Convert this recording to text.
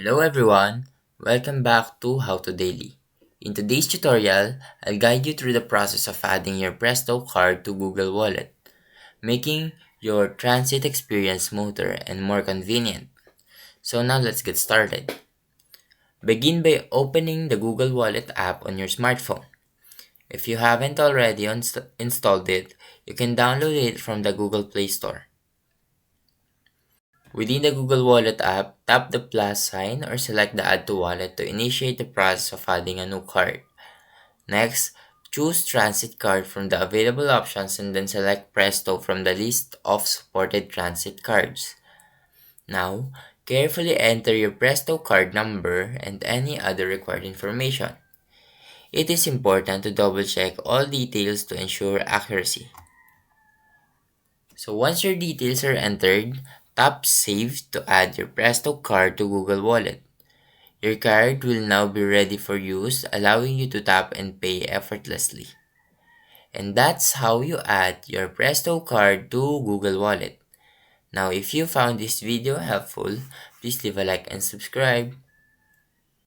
Hello everyone, welcome back to How to Daily. In today's tutorial, I'll guide you through the process of adding your Presto card to Google Wallet, making your transit experience smoother and more convenient. So now let's get started. Begin by opening the Google Wallet app on your smartphone. If you haven't already installed it, you can download it from the Google Play Store. Within the Google Wallet app, tap the plus sign or select the Add to Wallet to initiate the process of adding a new card. Next, choose Transit Card from the available options and then select Presto from the list of supported transit cards. Now, carefully enter your Presto card number and any other required information. It is important to double check all details to ensure accuracy. So once your details are entered, tap Save to add your Presto card to Google Wallet. Your card will now be ready for use, allowing you to tap and pay effortlessly. And that's how you add your Presto card to Google Wallet. Now, if you found this video helpful, please leave a like and subscribe.